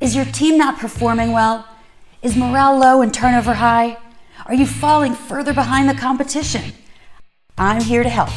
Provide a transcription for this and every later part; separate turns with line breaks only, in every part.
Is your team not performing well? Is morale low and turnover high? Are you falling further behind the competition? I'm here to help.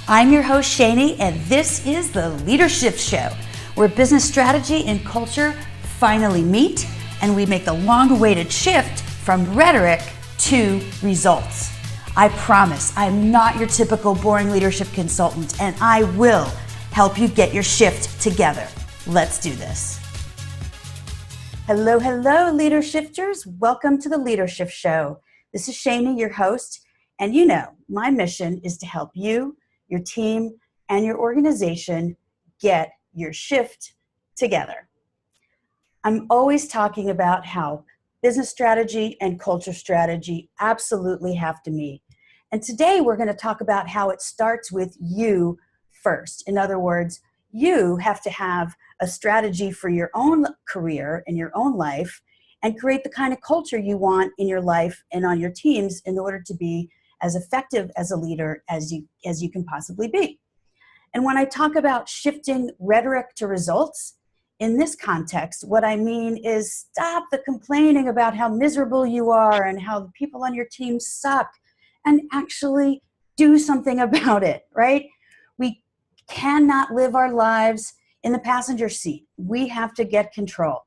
I'm your host, Shani, and this is the Leadership Show, where business strategy and culture finally meet and we make the long-awaited shift from rhetoric to results. I promise I'm not your typical boring leadership consultant, and I will help you get your shift together. Let's do this. Hello, Leader Shifters. Welcome to the Leadership Show. This is Shani, your host, and you know my mission is to help you, your team, and your organization get your shift together. I'm always talking about how business strategy and culture strategy absolutely have to meet. And today we're going to talk about how it starts with you first. In other words, you have to have a strategy for your own career and your own life and create the kind of culture you want in your life and on your teams in order to be as effective as a leader as you can possibly be. And when I talk about shifting rhetoric to results, in this context, what I mean is stop the complaining about how miserable you are and how the people on your team suck and actually do something about it, right? We cannot live our lives in the passenger seat. We have to get control.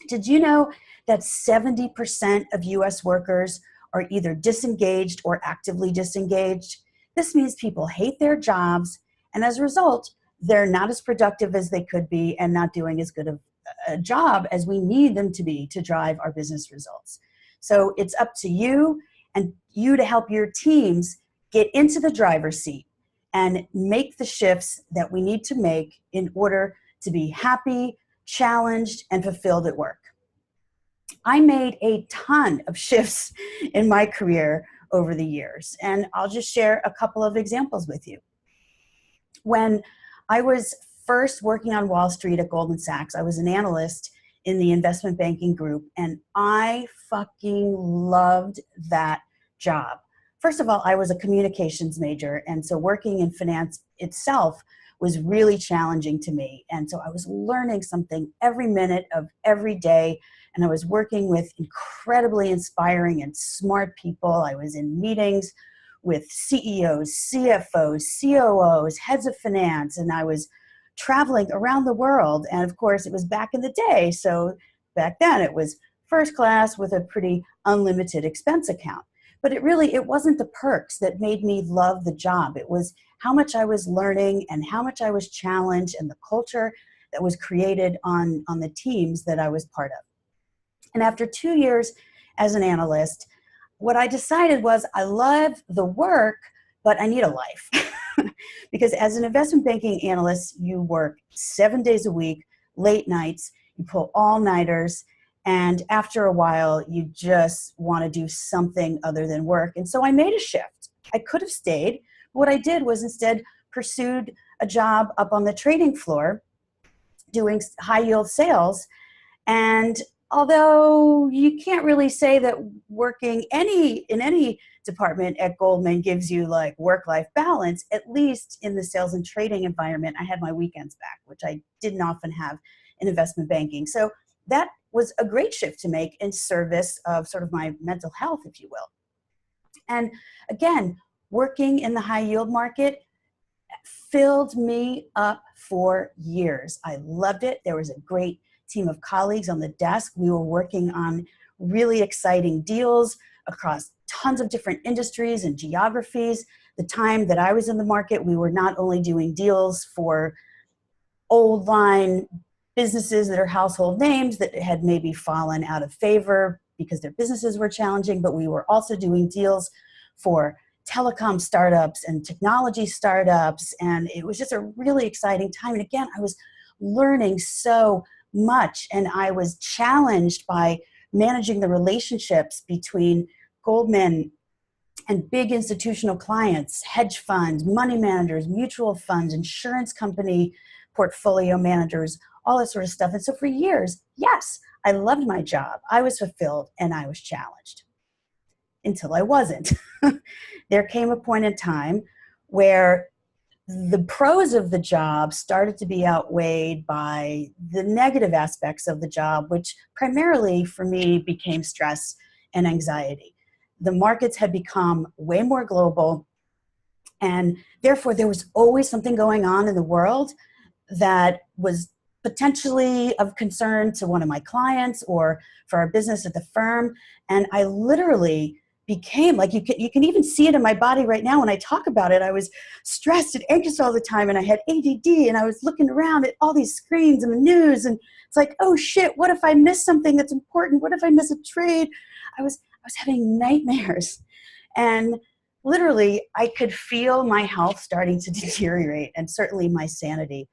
Did you know that 70% of US workers are either disengaged or actively disengaged? This means people hate their jobs, and as a result, they're not as productive as they could be and not doing as good of a job as we need them to be to drive our business results. So it's up to you and you to help your teams get into the driver's seat and make the shifts that we need to make in order to be happy, challenged, and fulfilled at work. I made a ton of shifts in my career over the years, and I'll just share a couple of examples with you. When I was first working on Wall Street at Goldman Sachs, I was an analyst in the investment banking group, and I fucking loved that job. First of all, I was a communications major, and so working in finance itself was really challenging to me. And so I was learning something every minute of every day, and I was working with incredibly inspiring and smart people. I was in meetings with CEOs, CFOs, COOs, heads of finance, and I was traveling around the world. And of course, it was back in the day, so back then it was first class with a pretty unlimited expense account. But it wasn't the perks that made me love the job. It was how much I was learning and how much I was challenged and the culture that was created on the teams that I was part of. And after 2 years as an analyst, what I decided was I love the work, but I need a life. Because as an investment banking analyst, you work 7 days a week, late nights, you pull all-nighters, and after a while, you just want to do something other than work. And so I made a shift. I could have stayed. What I did was instead pursued a job up on the trading floor doing high-yield sales. And although you can't really say that working in any department at Goldman gives you like work-life balance, at least in the sales and trading environment, I had my weekends back, which I didn't often have in investment banking. So that was a great shift to make in service of sort of my mental health, if you will. And again, working in the high yield market filled me up for years. I loved it. There was a great team of colleagues on the desk. We were working on really exciting deals across tons of different industries and geographies. The time that I was in the market, we were not only doing deals for old line businesses that are household names that had maybe fallen out of favor because their businesses were challenging, but we were also doing deals for telecom startups and technology startups, and it was just a really exciting time. And again, I was learning so much, and I was challenged by managing the relationships between Goldman and big institutional clients, hedge funds, money managers, mutual funds, insurance company portfolio managers, all that sort of stuff. And so for years, yes, I loved my job. I was fulfilled and I was challenged until I wasn't. There came a point in time where the pros of the job started to be outweighed by the negative aspects of the job, which primarily for me became stress and anxiety. The markets had become way more global, and therefore there was always something going on in the world that was potentially of concern to one of my clients or for our business at the firm. And I literally became like, you can even see it in my body right now when I talk about it. I was stressed and anxious all the time, and I had ADD, and I was looking around at all these screens and the news, and it's like, oh shit, what if I miss something that's important? What if I miss a trade? I was having nightmares, and literally I could feel my health starting to deteriorate, and certainly my sanity.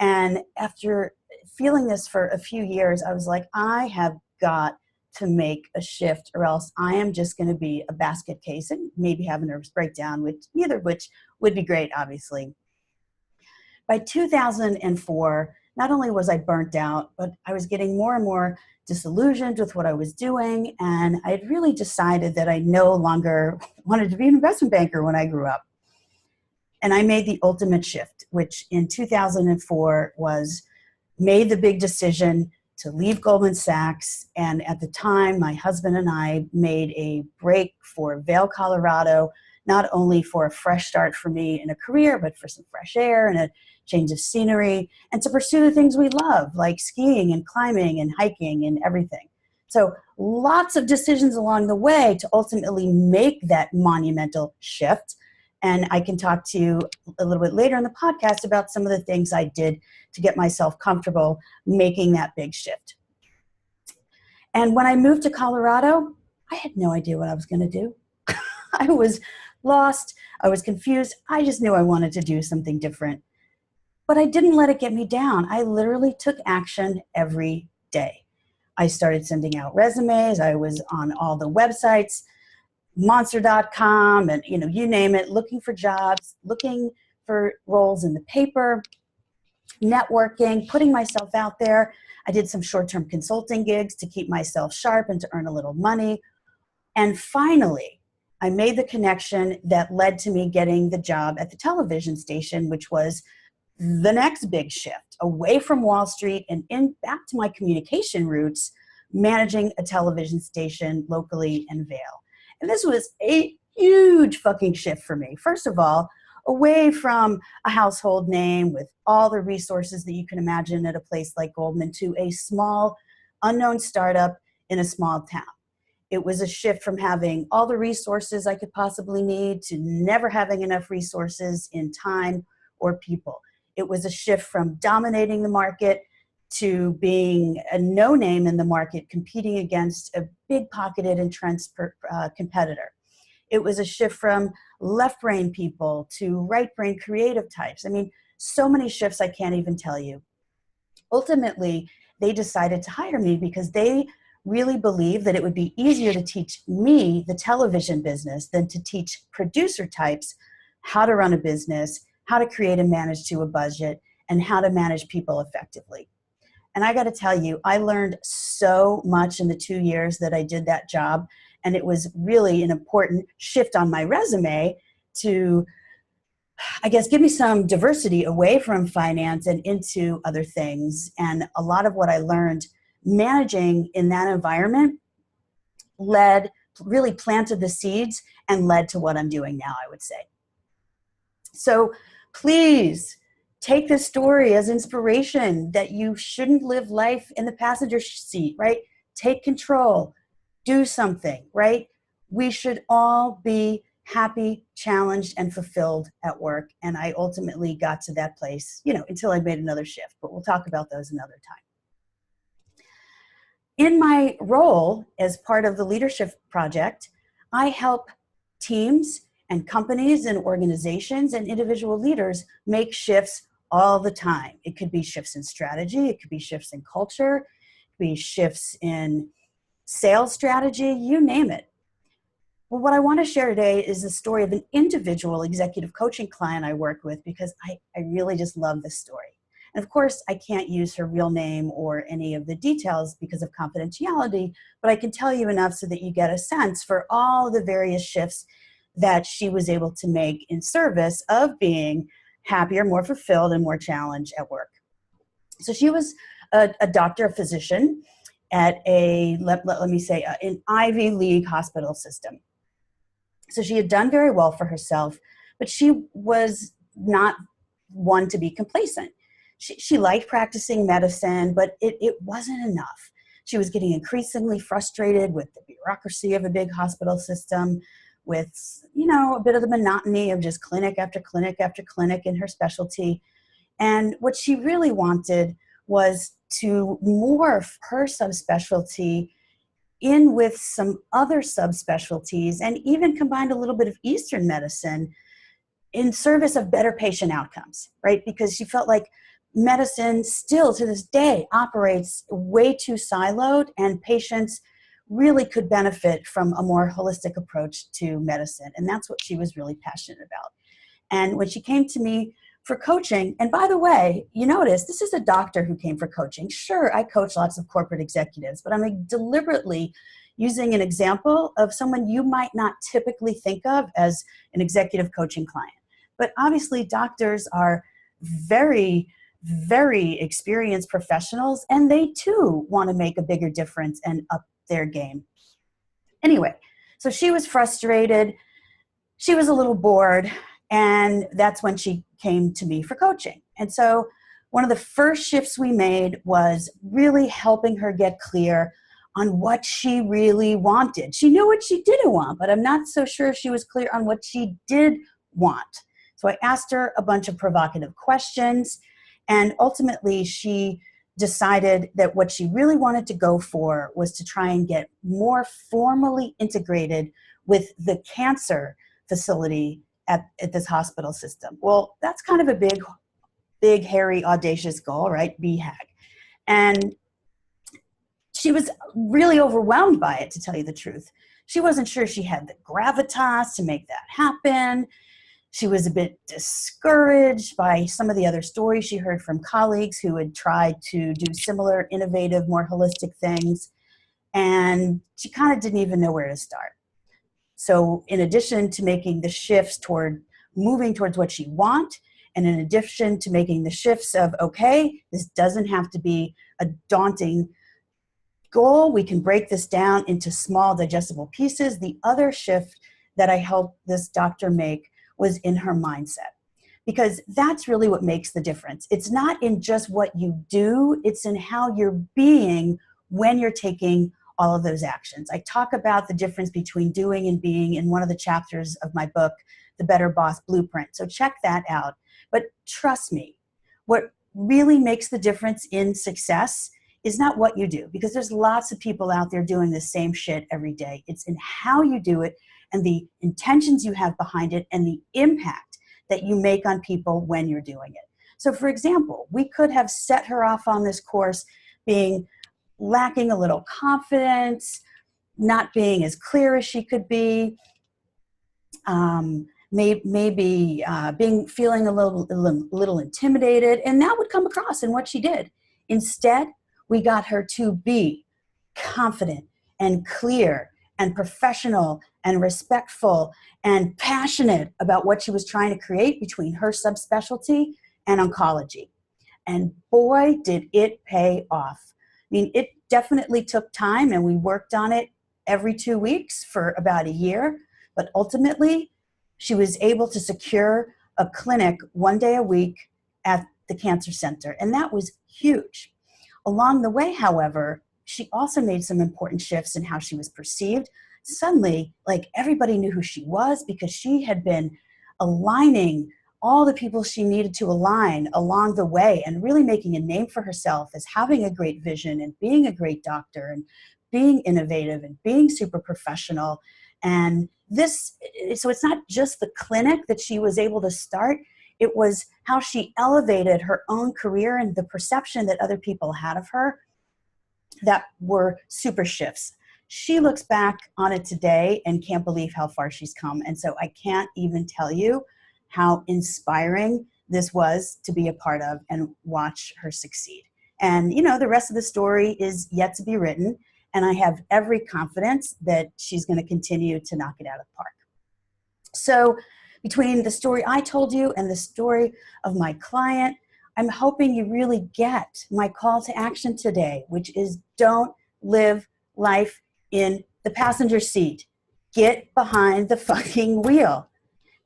And after feeling this for a few years, I was like, I have got to make a shift, or else I am just going to be a basket case and maybe have a nervous breakdown, which neither of which would be great, obviously. By 2004, not only was I burnt out, but I was getting more and more disillusioned with what I was doing. And I had really decided that I no longer wanted to be an investment banker when I grew up. And I made the ultimate shift, which in 2004 was made the big decision to leave Goldman Sachs. And at the time, my husband and I made a break for Vail, Colorado, not only for a fresh start for me in a career, but for some fresh air and a change of scenery, and to pursue the things we love, like skiing and climbing and hiking and everything. So lots of decisions along the way to ultimately make that monumental shift. And I can talk to you a little bit later in the podcast about some of the things I did to get myself comfortable making that big shift. And when I moved to Colorado, I had no idea what I was going to do. I was lost. I was confused. I just knew I wanted to do something different. But I didn't let it get me down. I literally took action every day. I started sending out resumes. I was on all the websites, monster.com, and you name it, looking for jobs, looking for roles in the paper, networking, putting myself out there. I did some short-term consulting gigs to keep myself sharp and to earn a little money. And finally, I made the connection that led to me getting the job at the television station, which was the next big shift away from Wall Street and back to my communication roots, managing a television station locally in Vail. And this was a huge fucking shift for me. First of all, away from a household name with all the resources that you can imagine at a place like Goldman to a small, unknown startup in a small town. It was a shift from having all the resources I could possibly need to never having enough resources in time or people. It was a shift from dominating the market to being a no-name in the market, competing against a big-pocketed, entrenched competitor. It was a shift from left-brain people to right-brain creative types. I mean, so many shifts I can't even tell you. Ultimately, they decided to hire me because they really believed that it would be easier to teach me the television business than to teach producer types how to run a business, how to create and manage to a budget, and how to manage people effectively. And I got to tell you, I learned so much in the 2 years that I did that job. And it was really an important shift on my resume to, I guess, give me some diversity away from finance and into other things. And a lot of what I learned managing in that environment really planted the seeds and led to what I'm doing now, I would say. So please take this story as inspiration that you shouldn't live life in the passenger seat, right? Take control, do something, right? We should all be happy, challenged, and fulfilled at work. And I ultimately got to that place, until I made another shift, but we'll talk about those another time. In my role as part of the Leadership Project, I help teams and companies and organizations and individual leaders make shifts all the time. It could be shifts in strategy, it could be shifts in culture, it could be shifts in sales strategy, you name it. Well, what I want to share today is the story of an individual executive coaching client I work with because I really just love this story. And of course, I can't use her real name or any of the details because of confidentiality, but I can tell you enough so that you get a sense for all the various shifts that she was able to make in service of being happier, more fulfilled, and more challenged at work. So she was a doctor, a physician at let me say, an Ivy League hospital system. So she had done very well for herself, but she was not one to be complacent. She liked practicing medicine, but it wasn't enough. She was getting increasingly frustrated with the bureaucracy of a big hospital system, with, a bit of the monotony of just clinic after clinic after clinic in her specialty. And what she really wanted was to morph her subspecialty in with some other subspecialties and even combined a little bit of Eastern medicine in service of better patient outcomes, right? Because she felt like medicine still to this day operates way too siloed, and patients really could benefit from a more holistic approach to medicine. And that's what she was really passionate about. And when she came to me for coaching, and by the way, you notice this is a doctor who came for coaching. Sure, I coach lots of corporate executives, but I'm deliberately using an example of someone you might not typically think of as an executive coaching client. But obviously, doctors are very, very experienced professionals, and they too want to make a bigger difference and up their game. Anyway, so she was frustrated. She was a little bored, and that's when she came to me for coaching. And so one of the first shifts we made was really helping her get clear on what she really wanted. She knew what she didn't want, but I'm not so sure she was clear on what she did want. So I asked her a bunch of provocative questions, and ultimately she decided that what she really wanted to go for was to try and get more formally integrated with the cancer facility at this hospital system. Well, that's kind of a big, hairy, audacious goal, right? BHAG. And she was really overwhelmed by it, to tell you the truth. She wasn't sure she had the gravitas to make that happen. She was a bit discouraged by some of the other stories she heard from colleagues who had tried to do similar, innovative, more holistic things. And she kind of didn't even know where to start. So in addition to making the shifts toward moving towards what she wants, and in addition to making the shifts of, okay, this doesn't have to be a daunting goal, we can break this down into small digestible pieces. The other shift that I helped this doctor make was in her mindset, because that's really what makes the difference. It's not in just what you do, it's in how you're being when you're taking all of those actions. I talk about the difference between doing and being in one of the chapters of my book, The Better Boss Blueprint. So check that out. But trust me, what really makes the difference in success is not what you do, because there's lots of people out there doing the same shit every day. It's in how you do it and the intentions you have behind it and the impact that you make on people when you're doing it. So for example, we could have set her off on this course being lacking a little confidence, not being as clear as she could be, maybe feeling a little intimidated, and that would come across in what she did. Instead, we got her to be confident and clear and professional and respectful and passionate about what she was trying to create between her subspecialty and oncology. And boy, did it pay off. I mean, it definitely took time, and we worked on it every 2 weeks for about a year. But ultimately, she was able to secure a clinic 1 day a week at the cancer center. And that was huge. Along the way, however, she also made some important shifts in how she was perceived. Suddenly, like, everybody knew who she was because she had been aligning all the people she needed to align along the way and really making a name for herself as having a great vision and being a great doctor and being innovative and being super professional. And so it's not just the clinic that she was able to start, it was how she elevated her own career and the perception that other people had of her that were super shifts. She looks back on it today and can't believe how far she's come. And so I can't even tell you how inspiring this was to be a part of and watch her succeed. And, the rest of the story is yet to be written. And I have every confidence that she's going to continue to knock it out of the park. So Between the story I told you and the story of my client, I'm hoping you really get my call to action today, which is don't live life in the passenger seat. Get behind the fucking wheel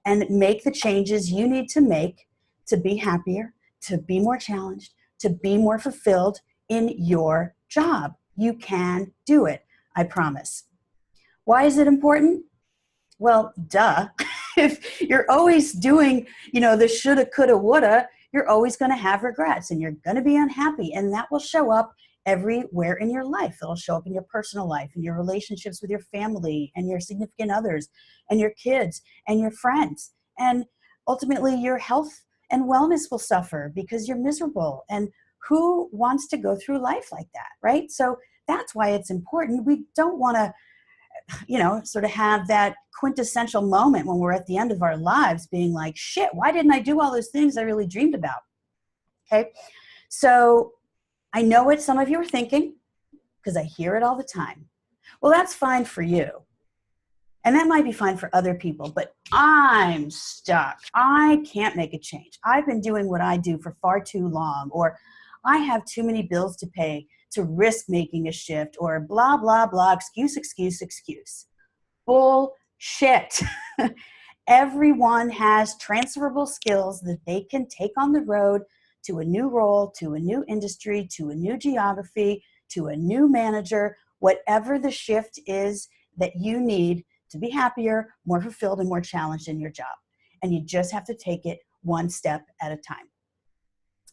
and make the changes you need to make to be happier, to be more challenged, to be more fulfilled in your job. You can do it, I promise. Why is it important? Well, duh. If you're always doing, the shoulda, coulda, woulda, you're always going to have regrets and you're going to be unhappy. And that will show up everywhere in your life. It'll show up in your personal life, in your relationships with your family and your significant others and your kids and your friends. And ultimately, your health and wellness will suffer because you're miserable. And who wants to go through life like that, right? So that's why it's important. We don't want to sort of have that quintessential moment when we're at the end of our lives being like, shit, why didn't I do all those things I really dreamed about? Okay. So I know what some of you are thinking because I hear it all the time. Well, that's fine for you. And that might be fine for other people, but I'm stuck. I can't make a change. I've been doing what I do for far too long, or I have too many bills to pay to risk making a shift, or blah, blah, blah, excuse. Bullshit. Everyone has transferable skills that they can take on the road to a new role, to a new industry, to a new geography, to a new manager, whatever the shift is that you need to be happier, more fulfilled, and more challenged in your job. And you just have to take it one step at a time.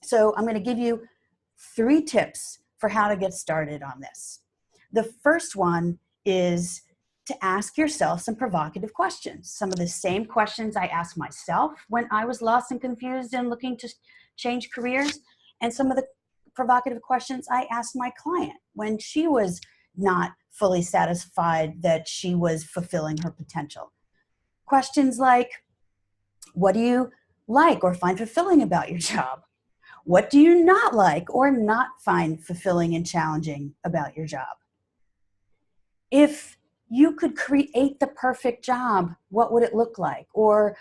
So I'm going to give you 3 tips for how to get started on this. The first one is to ask yourself some provocative questions. Some of the same questions I asked myself when I was lost and confused and looking to change careers, and some of the provocative questions I asked my client when she was not fully satisfied that she was fulfilling her potential. Questions like, what do you like or find fulfilling about your job? What do you not like or not find fulfilling and challenging about your job? If you could create the perfect job, what would it look like? Or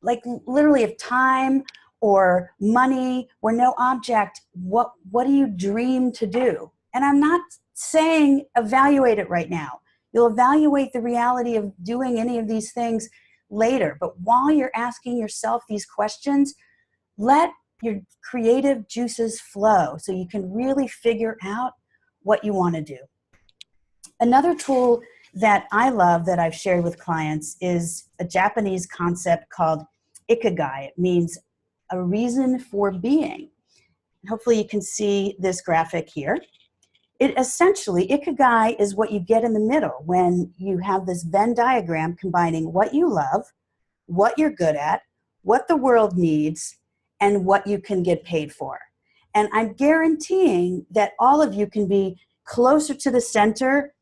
like literally if time or money were no object, what do you dream to do? And I'm not saying evaluate it right now. You'll evaluate the reality of doing any of these things later. But while you're asking yourself these questions, let your creative juices flow so you can really figure out what you want to do. Another tool that I love that I've shared with clients is a Japanese concept called ikigai. It means a reason for being. Hopefully you can see this graphic here. It essentially, ikigai is what you get in the middle when you have this Venn diagram combining what you love, what you're good at, what the world needs, and what you can get paid for. And I'm guaranteeing that all of you can be closer to the center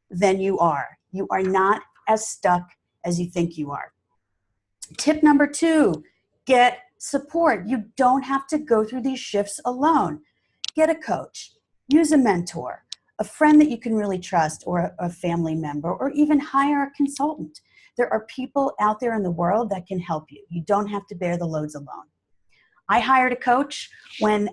than you are. You are not as stuck as you think you are. Tip number 2, get support. You don't have to go through these shifts alone. Get a coach, use a mentor, a friend that you can really trust, or a family member, or even hire a consultant. There are people out there in the world that can help you. You don't have to bear the loads alone. I hired a coach when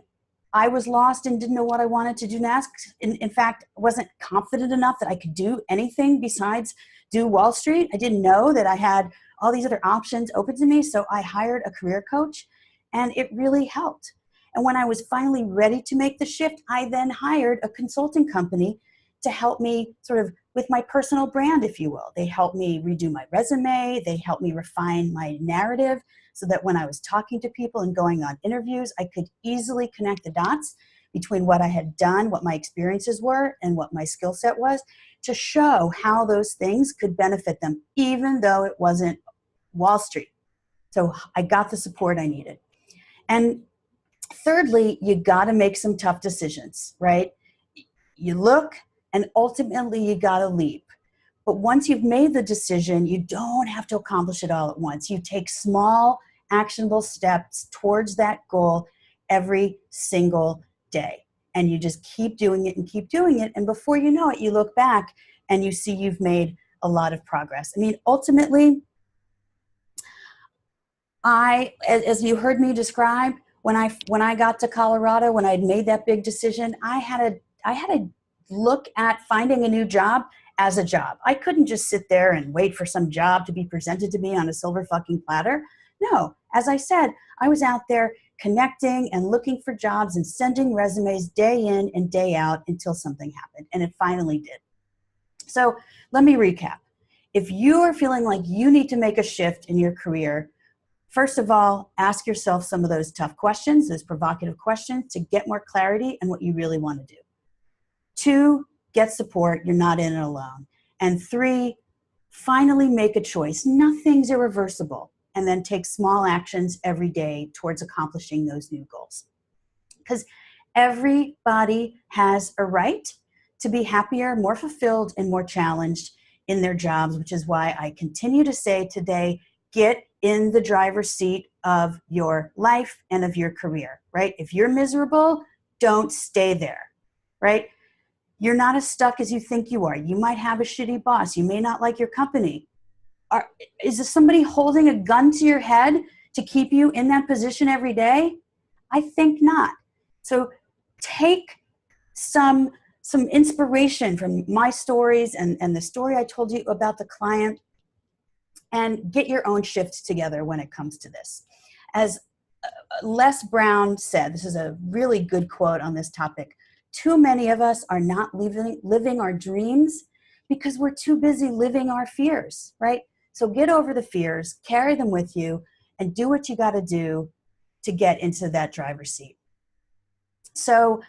I was lost and didn't know what I wanted to do next. In fact, I wasn't confident enough that I could do anything besides do Wall Street. I didn't know that I had all these other options open to me. So I hired a career coach and it really helped. And when I was finally ready to make the shift, I then hired a consulting company to help me sort of with my personal brand, if you will. They helped me redo my resume. They helped me refine my narrative so that when I was talking to people and going on interviews, I could easily connect the dots between what I had done, what my experiences were, and what my skill set was to show how those things could benefit them, even though it wasn't Wall Street. So I got the support I needed. And thirdly, you got to make some tough decisions, right? You look, and ultimately you got to leap. But once you've made the decision, you don't have to accomplish it all at once. You take small, actionable steps towards that goal every single day. And you just keep doing it and keep doing it. And before you know it, you look back and you see you've made a lot of progress. I mean, ultimately, as you heard me describe, when I got to Colorado, when I had made that big decision, I had to look at finding a new job as a job. I couldn't just sit there and wait for some job to be presented to me on a silver fucking platter. No, as I said, I was out there connecting and looking for jobs and sending resumes day in and day out until something happened, and it finally did. So let me recap. If you are feeling like you need to make a shift in your career, first of all, ask yourself some of those tough questions, those provocative questions, to get more clarity on what you really want to do. 2, get support. You're not in it alone. And 3, finally make a choice. Nothing's irreversible. And then take small actions every day towards accomplishing those new goals. Because everybody has a right to be happier, more fulfilled, and more challenged in their jobs, which is why I continue to say today, get in the driver's seat of your life and of your career, right? If you're miserable, don't stay there, right? You're not as stuck as you think you are. You might have a shitty boss. You may not like your company. Is there somebody holding a gun to your head to keep you in that position every day? I think not. So take some inspiration from my stories and the story I told you about the client, and get your own shift together when it comes to this. As Les Brown said, this is a really good quote on this topic, too many of us are not living our dreams because we're too busy living our fears, right? So get over the fears, carry them with you, and do what you got to do to get into that driver's seat. So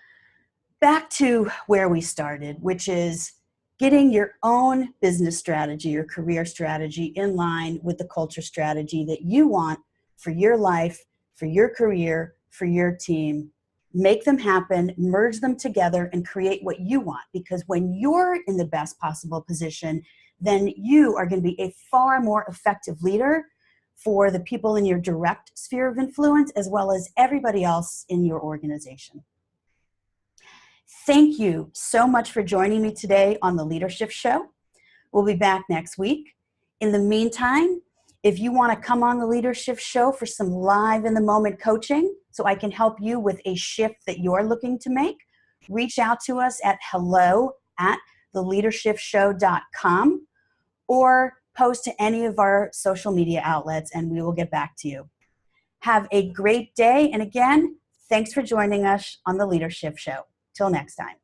back to where we started, which is getting your own business strategy, your career strategy in line with the culture strategy that you want for your life, for your career, for your team. Make them happen, merge them together, and create what you want. Because when you're in the best possible position, then you are going to be a far more effective leader for the people in your direct sphere of influence, as well as everybody else in your organization. Thank you so much for joining me today on The Leadership Show. We'll be back next week. In the meantime, if you want to come on The Leadership Show for some live in the moment coaching so I can help you with a shift that you're looking to make, reach out to us at hello@theleadershipshow.com or post to any of our social media outlets and we will get back to you. Have a great day. And again, thanks for joining us on The Leadership Show. Till next time.